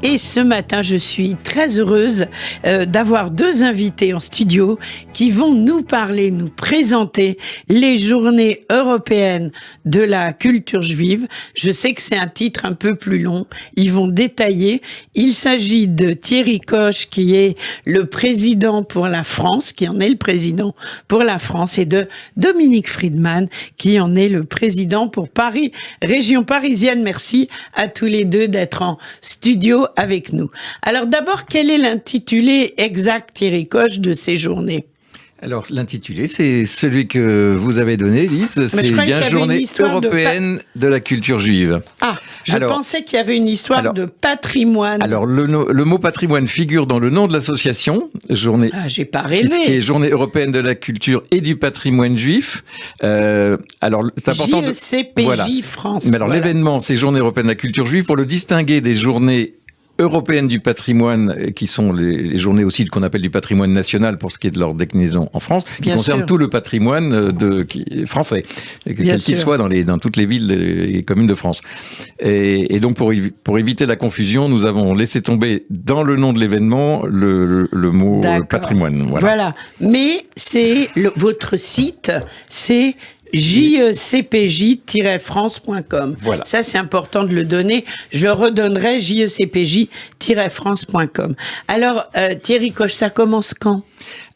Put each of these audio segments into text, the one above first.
Et ce matin, je suis très heureuse d'avoir deux invités en studio qui vont nous parler, nous présenter les journées européennes de la culture juive. Je sais que c'est un titre un peu plus long. Ils vont détailler. Il s'agit de Thierry Koch, qui est le président pour la France, qui en est le président pour la France, et de Dominique Friedman, qui en est le président pour Paris, région parisienne. Merci à tous les deux d'être en studio avec nous. Alors d'abord, quel est l'intitulé exact, Thierry Koch, de ces journées ? Alors l'intitulé, c'est celui que vous avez donné, Lise, c'est bien Journée européenne de la culture juive. Ah, je pensais qu'il y avait une histoire de patrimoine. Alors le mot patrimoine figure dans le nom de l'association, Journée. Ah, j'ai pas rêvé. Qui est Journée européenne de la culture et du patrimoine juif. Alors c'est important. JECPJ voilà. France. Mais alors l'événement, c'est Journée européenne de la culture juive pour le distinguer des journées européennes du patrimoine, qui sont les journées aussi qu'on appelle du patrimoine national pour ce qui est de leur déclinaison en France, qui concerne tout le patrimoine français, quel qu'il soit dans toutes les villes et communes de France. Et donc pour éviter la confusion, nous avons laissé tomber dans le nom de l'événement le mot patrimoine. Voilà. Mais c'est votre site, c'est jecpj-france.com. Voilà. Ça, c'est important de le donner. Je le redonnerai, jecpj-france.com. Alors, Thierry Koch, ça commence quand ?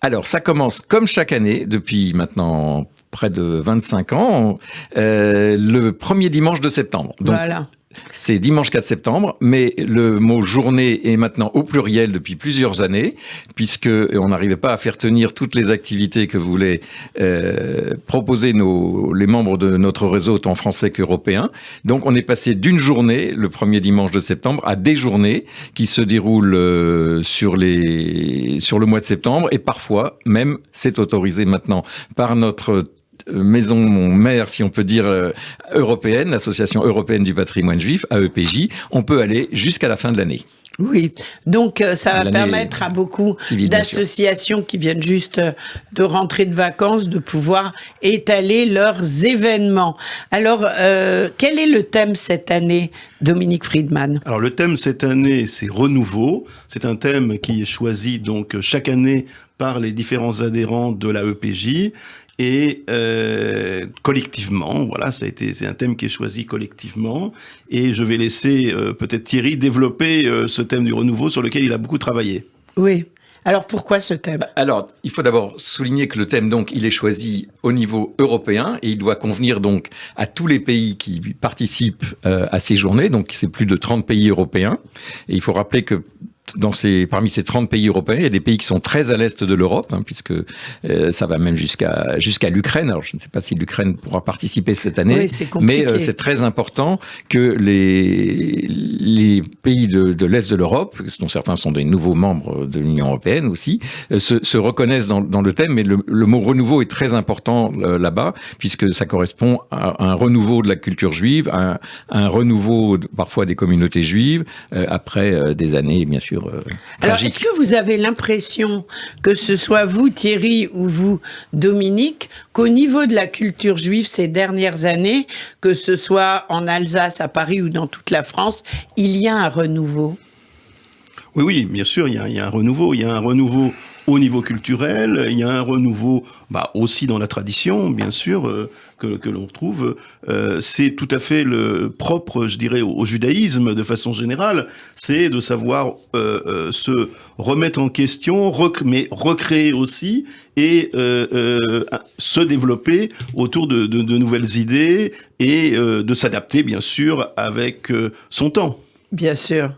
Alors, ça commence comme chaque année, depuis maintenant près de 25 ans, le premier dimanche de septembre. Donc, voilà. C'est dimanche 4 septembre, mais le mot journée est maintenant au pluriel depuis plusieurs années, puisque on n'arrivait pas à faire tenir toutes les activités que voulaient proposer les membres de notre réseau, tant français qu'européen. Donc on est passé d'une journée, le premier dimanche de septembre, à des journées qui se déroulent sur le mois de septembre, et parfois même, c'est autorisé maintenant par notre maison mère, si on peut dire, européenne, l'Association européenne du patrimoine juif, AEPJ, on peut aller jusqu'à la fin de l'année. Oui, donc ça va permettre à beaucoup d'associations qui viennent juste de rentrer de vacances de pouvoir étaler leurs événements. Alors, quel est le thème cette année, Dominique Friedman ? Alors, le thème cette année, c'est renouveau. C'est un thème qui est choisi donc chaque année par les différents adhérents de la EPJ. Et collectivement, voilà, c'est un thème qui est choisi collectivement. Et je vais laisser peut-être Thierry développer ce thème du renouveau sur lequel il a beaucoup travaillé. Oui. Alors pourquoi ce thème ? Alors, il faut d'abord souligner que le thème, donc, il est choisi au niveau européen et il doit convenir donc à tous les pays qui participent à ces journées. Donc, c'est plus de 30 pays européens. Et il faut rappeler que parmi ces 30 pays européens, il y a des pays qui sont très à l'est de l'Europe, puisque ça va même jusqu'à l'Ukraine. Alors, je ne sais pas si l'Ukraine pourra participer cette année, mais c'est très important que les pays de l'est de l'Europe, dont certains sont des nouveaux membres de l'Union européenne aussi, se reconnaissent dans le thème. Mais le mot renouveau est très important là-bas, puisque ça correspond à un renouveau de la culture juive, à un renouveau parfois des communautés juives, après des années, bien sûr. Alors, est-ce que vous avez l'impression, que ce soit vous, Thierry, ou vous, Dominique, qu'au niveau de la culture juive ces dernières années, que ce soit en Alsace, à Paris ou dans toute la France, il y a un renouveau ? Oui, bien sûr, il y a un renouveau. Il y a un renouveau au niveau culturel, il y a un renouveau aussi dans la tradition, bien sûr, que l'on trouve. C'est tout à fait le propre, je dirais, au judaïsme de façon générale, c'est de savoir se remettre en question, mais recréer aussi, et se développer autour de nouvelles idées et de s'adapter, bien sûr, avec son temps. Bien sûr.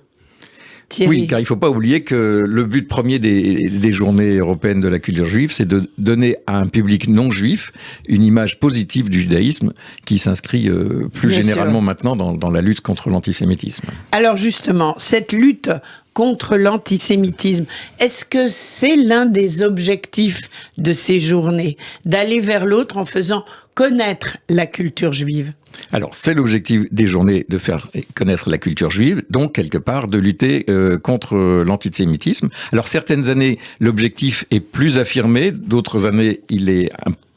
Thierry. Oui, car il ne faut pas oublier que le but premier des journées européennes de la culture juive, c'est de donner à un public non juif une image positive du judaïsme qui s'inscrit plus généralement maintenant dans la lutte contre l'antisémitisme. Alors justement, cette lutte contre l'antisémitisme, est-ce que c'est l'un des objectifs de ces journées, d'aller vers l'autre en faisant connaître la culture juive ? Alors, c'est l'objectif des journées de faire connaître la culture juive, donc quelque part de lutter contre l'antisémitisme. Alors, certaines années, l'objectif est plus affirmé, d'autres années, il est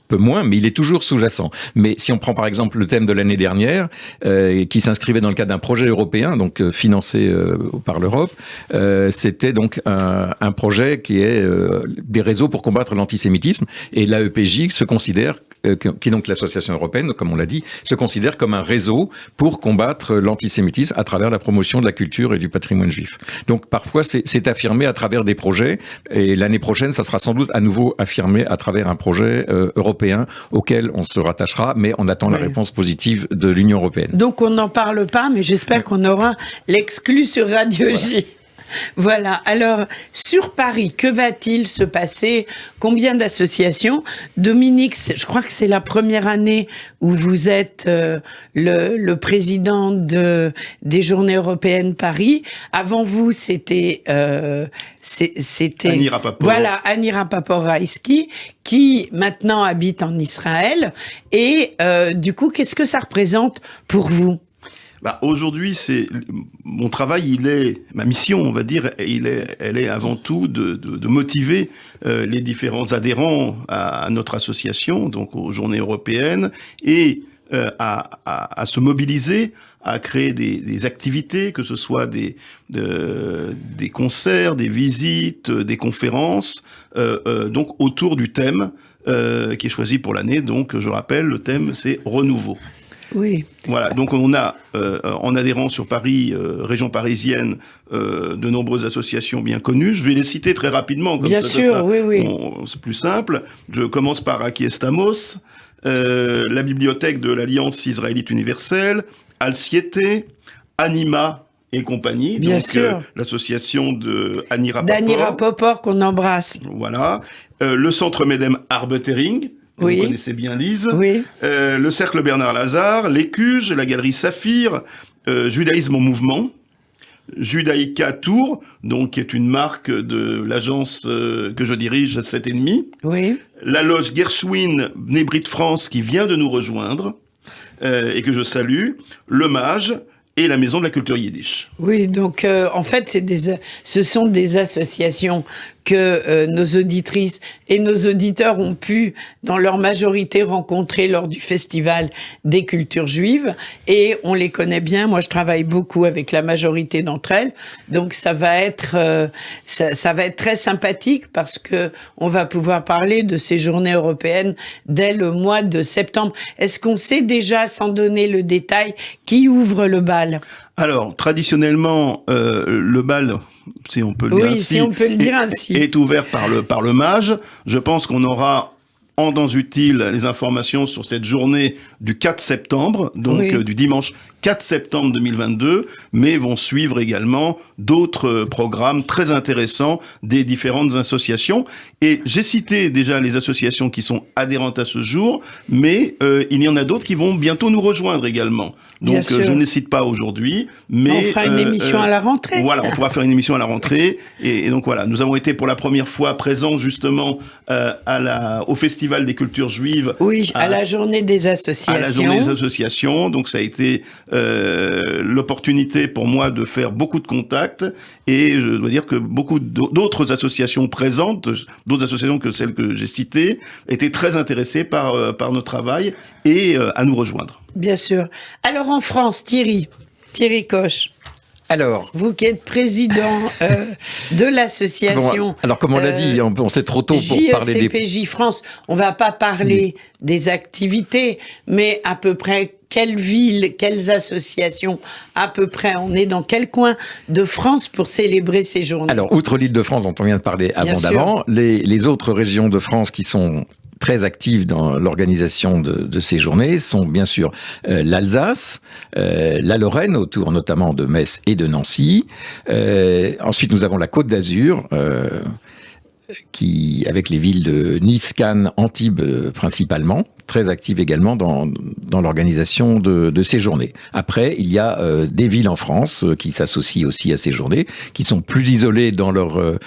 peu moins, mais il est toujours sous-jacent. Mais si on prend par exemple le thème de l'année dernière, qui s'inscrivait dans le cadre d'un projet européen, donc financé par l'Europe, c'était donc un projet qui est des réseaux pour combattre l'antisémitisme, et l'AEPJ se considère qui est donc l'association européenne, comme on l'a dit, se considère comme un réseau pour combattre l'antisémitisme à travers la promotion de la culture et du patrimoine juif. Donc parfois c'est affirmé à travers des projets, et l'année prochaine ça sera sans doute à nouveau affirmé à travers un projet européen auquel on se rattachera, mais on attend la réponse positive de l'Union européenne. Donc on n'en parle pas, mais j'espère qu'on aura l'exclu sur Radio J. Voilà. Alors, sur Paris, que va-t-il se passer? Combien d'associations? Dominique, je crois que c'est la première année où vous êtes le président des Journées européennes Paris. Avant vous, c'était Annie Rapaport. Voilà, Annie Rapaport-Raïski, qui maintenant habite en Israël. Et du coup, qu'est-ce que ça représente pour vous? Aujourd'hui, c'est mon travail, ma mission, on va dire, elle est avant tout de motiver les différents adhérents à notre association, donc aux Journées européennes, et à se mobiliser, à créer des activités, que ce soit des concerts, des visites, des conférences, donc autour du thème qui est choisi pour l'année. Donc, je rappelle, le thème, c'est renouveau. Oui. Voilà, donc on a en adhérant sur Paris, région parisienne, de nombreuses associations bien connues. Je vais les citer très rapidement, comme bien ça, sûr, ça oui. c'est plus simple. Je commence par Aki Estamos, la bibliothèque de l'Alliance israélite universelle, Alciété, Anima et compagnie. Bien donc sûr. L'association de Annie Rapaport. D'Annie Rapaport qu'on embrasse. Voilà. Le Centre Medem Arbetering. Oui. Vous connaissez bien Lise. Oui. Le Cercle Bernard Lazare, l'Écuge, la Galerie Saphir, Judaïsme en mouvement, Judaïka Tour, donc qui est une marque de l'agence que je dirige, 7,5. Oui. La loge Gershwin Nébrit France qui vient de nous rejoindre et que je salue, le Mage et la Maison de la Culture Yiddish. Oui, donc en fait, ce sont des associations que nos auditrices et nos auditeurs ont pu, dans leur majorité, rencontrer lors du Festival des cultures juives. Et on les connaît bien. Moi, je travaille beaucoup avec la majorité d'entre elles. Donc, ça va être très sympathique parce que on va pouvoir parler de ces journées européennes dès le mois de septembre. Est-ce qu'on sait déjà, sans donner le détail, qui ouvre le bal? Alors, traditionnellement, le bal, si on peut le dire ainsi, est ouvert par le Mage. Je pense qu'on aura en temps utile les informations sur cette journée du 4 septembre, donc du dimanche 4 septembre 2022, mais vont suivre également d'autres programmes très intéressants des différentes associations. Et j'ai cité déjà les associations qui sont adhérentes à ce jour, mais il y en a d'autres qui vont bientôt nous rejoindre également. Donc je ne les cite pas aujourd'hui, mais on fera une émission à la rentrée. Voilà, on pourra faire une émission à la rentrée. Et donc voilà, nous avons été pour la première fois présents justement au Festival des cultures juives. Oui, à la journée des associations. À la journée des associations. Donc ça a été l'opportunité pour moi de faire beaucoup de contacts. Et je dois dire que beaucoup d'autres associations présentes, d'autres associations que celles que j'ai citées, étaient très intéressées par notre travail et à nous rejoindre. Bien sûr. Alors en France, Thierry Koch. Alors, vous qui êtes président de l'association. Bon, alors comme on l'a dit, on sait trop tôt pour parler des JECPJ France. On va pas parler des activités, mais à peu près quelle ville, quelles associations, à peu près, on est dans quel coin de France pour célébrer ces journées? Alors, outre l'Île-de-France dont on vient de parler abondamment, les autres régions de France qui sont très actives dans l'organisation de ces journées sont bien sûr l'Alsace, la Lorraine, autour notamment de Metz et de Nancy. Ensuite, nous avons la Côte d'Azur, qui, avec les villes de Nice, Cannes, Antibes principalement, très active également dans l'organisation de ces journées. Après, il y a des villes en France qui s'associent aussi à ces journées, qui sont plus isolées dans leur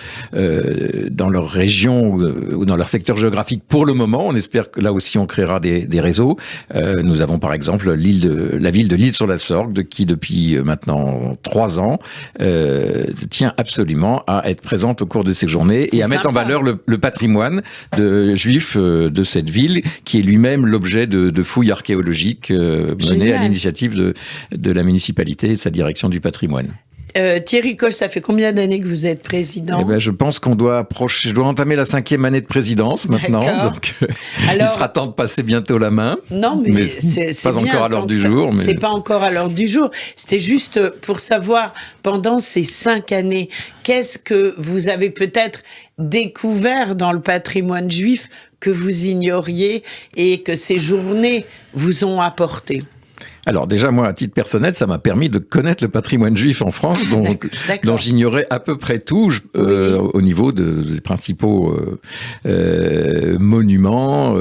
région ou dans leur secteur géographique pour le moment. On espère que là aussi on créera des réseaux. Nous avons par exemple la ville de L'Isle-sur-la-Sorgue qui depuis maintenant 3 ans tient absolument à être présente au cours de ces journées et à mettre en valeur le patrimoine juif de cette ville, qui est lui-même l'objet de fouilles archéologiques menées à l'initiative de la municipalité et de sa direction du patrimoine. Thierry Koch, ça fait combien d'années que vous êtes président ? Je pense je dois entamer la 5e année de présidence maintenant, donc il sera temps de passer bientôt la main. Non, mais c'est pas bien, encore à l'heure du jour. C'est pas encore à l'heure du jour. C'était juste pour savoir, pendant ces 5 années, qu'est-ce que vous avez peut-être découvert dans le patrimoine juif que vous ignoriez et que ces journées vous ont apporté ? Alors déjà, moi, à titre personnel, ça m'a permis de connaître le patrimoine juif en France, dont j'ignorais à peu près tout au niveau des principaux monuments.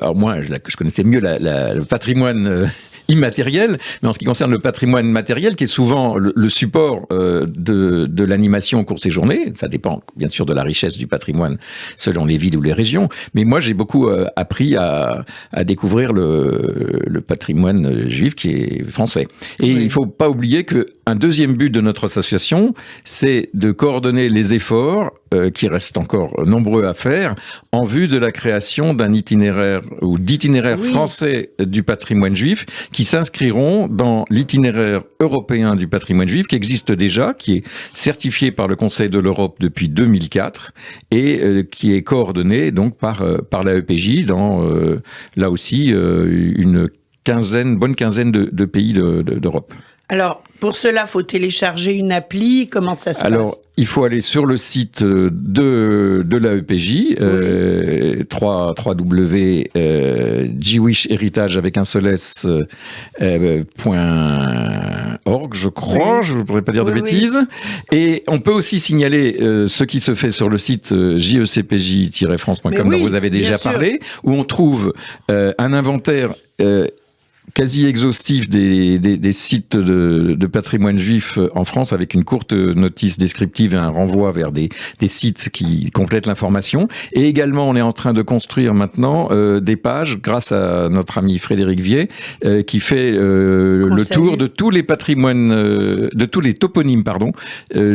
Alors moi, je connaissais mieux le patrimoine immatériel, mais en ce qui concerne le patrimoine matériel, qui est souvent le support de l'animation au cours de ces journées, ça dépend bien sûr de la richesse du patrimoine selon les villes ou les régions, mais moi j'ai beaucoup appris à découvrir le patrimoine juif qui est français. Et il ne faut pas oublier qu'un deuxième but de notre association, c'est de coordonner les efforts qui restent encore nombreux à faire en vue de la création d'un itinéraire ou d'itinéraires français du patrimoine juif qui s'inscriront dans l'itinéraire européen du patrimoine juif qui existe déjà, qui est certifié par le Conseil de l'Europe depuis 2004 et qui est coordonné donc par la EPJ dans là aussi une bonne quinzaine de pays d'Europe. Alors, pour cela, faut télécharger une appli. Comment ça se passe ? Alors, il faut aller sur le site de la EPJ, www.jewisheritageorg, avec un seul s, .org, je crois, je ne pourrais pas dire de bêtises. Et on peut aussi signaler ce qui se fait sur le site jecpj-france.com, dont vous avez déjà parlé, où on trouve un inventaire quasi exhaustif des sites de patrimoine juif en France, avec une courte notice descriptive et un renvoi vers des sites qui complètent l'information. Et également, on est en train de construire maintenant des pages, grâce à notre ami Frédéric Vier, qui fait le tour de tous les patrimoines, de tous les toponymes,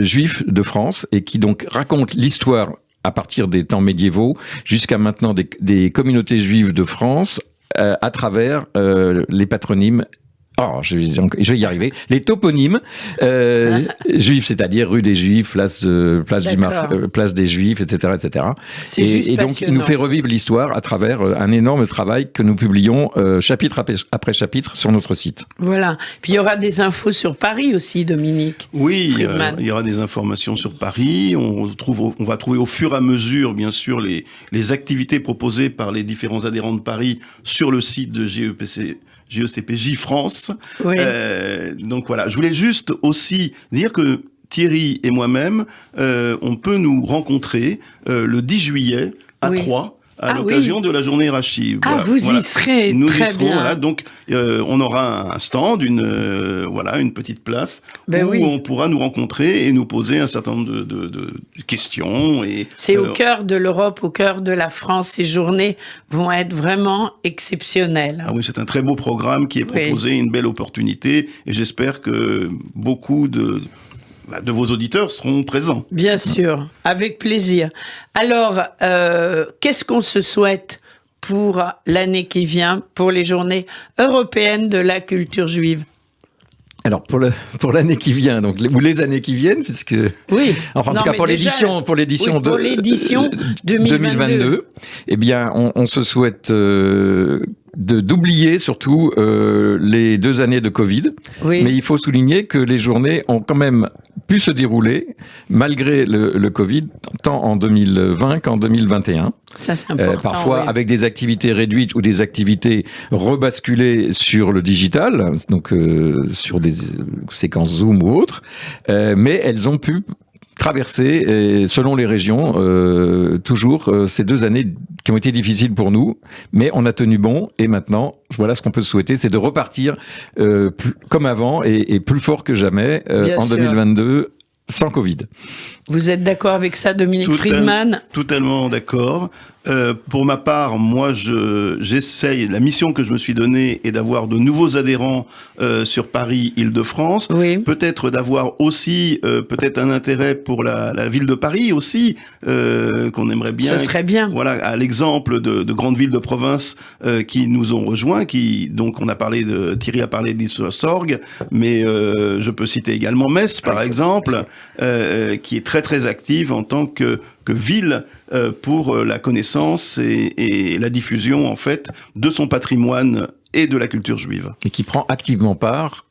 juifs de France, et qui donc raconte l'histoire à partir des temps médiévaux jusqu'à maintenant des communautés juives de France, à travers les patronymes. Je vais y arriver. Les toponymes juifs, c'est-à-dire rue des Juifs, place des Juifs, etc., etc. Et donc, il nous fait revivre l'histoire à travers un énorme travail que nous publions chapitre après chapitre sur notre site. Voilà. Puis il y aura des infos sur Paris aussi, Dominique. Oui, il y aura des informations sur Paris. On va trouver au fur et à mesure, bien sûr, les activités proposées par les différents adhérents de Paris sur le site de GECPJ France. Oui. Donc voilà, je voulais juste aussi dire que Thierry et moi-même, on peut nous rencontrer le 10 juillet à Troyes, à l'occasion de la journée Rachi. Voilà, vous y serez, nous très y serons, bien. Voilà, donc on aura un stand, une petite place où on pourra nous rencontrer et nous poser un certain nombre de questions. C'est au cœur de l'Europe, au cœur de la France. Ces journées vont être vraiment exceptionnelles. Ah oui, c'est un très beau programme qui est proposé, une belle opportunité, et j'espère que beaucoup de vos auditeurs seront présents. Bien sûr, avec plaisir. Alors, qu'est-ce qu'on se souhaite pour l'année qui vient, pour les journées européennes de la culture juive ? Alors pour l'année qui vient, donc ou les années qui viennent, puisque enfin en tout cas pour l'édition 2022, eh bien on se souhaite d'oublier surtout les 2 années de Covid. Oui. Mais il faut souligner que les journées ont quand même pu se dérouler malgré le Covid, tant en 2020 qu'en 2021. Ça, c'est important. Parfois avec des activités réduites ou des activités rebasculées sur le digital, donc sur des séquences Zoom ou autres, mais elles ont pu traverser, selon les régions, toujours ces 2 années qui ont été difficiles pour nous, mais on a tenu bon, et maintenant, voilà ce qu'on peut souhaiter, c'est de repartir comme avant et plus fort que jamais en 2022, sans Covid. Vous êtes d'accord avec ça, Dominique Friedman ? Totalement d'accord. Pour ma part, moi, j'essaye, la mission que je me suis donnée est d'avoir de nouveaux adhérents sur Paris, Île-de-France. Oui. Peut-être d'avoir aussi peut-être un intérêt pour la ville de Paris aussi, qu'on aimerait bien. Ce serait bien. Voilà, à l'exemple de grandes villes de province qui nous ont rejoints, donc on a parlé Thierry a parlé d'Issorgue, mais je peux citer également Metz, par exemple, qui est très très active en tant que ville pour la connaissance et la diffusion en fait de son patrimoine et de la culture juive. Et qui prend activement part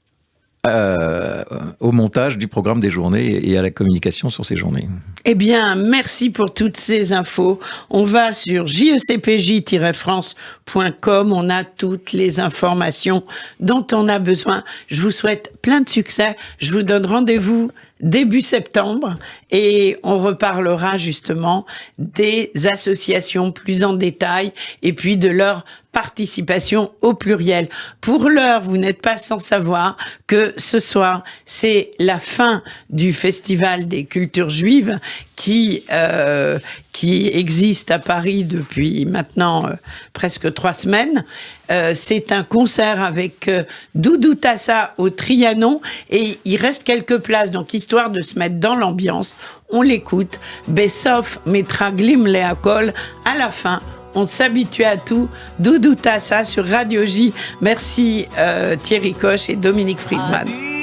au montage du programme des journées et à la communication sur ces journées. Eh bien, merci pour toutes ces infos. On va sur jecpj-france.com. On a toutes les informations dont on a besoin. Je vous souhaite plein de succès. Je vous donne rendez-vous début septembre et on reparlera justement des associations plus en détail et puis de leur participation au pluriel. Pour l'heure, vous n'êtes pas sans savoir que ce soir, c'est la fin du Festival des cultures juives qui existe à Paris depuis maintenant presque 3 semaines. C'est un concert avec Doudou Tassa au Trianon et il reste quelques places, donc histoire de se mettre dans l'ambiance, on l'écoute. Bessof Metraglim Leakol, à la fin, on s'habitue à tout. Doudou Tassa sur Radio J. Merci Thierry Koch et Dominique Friedman.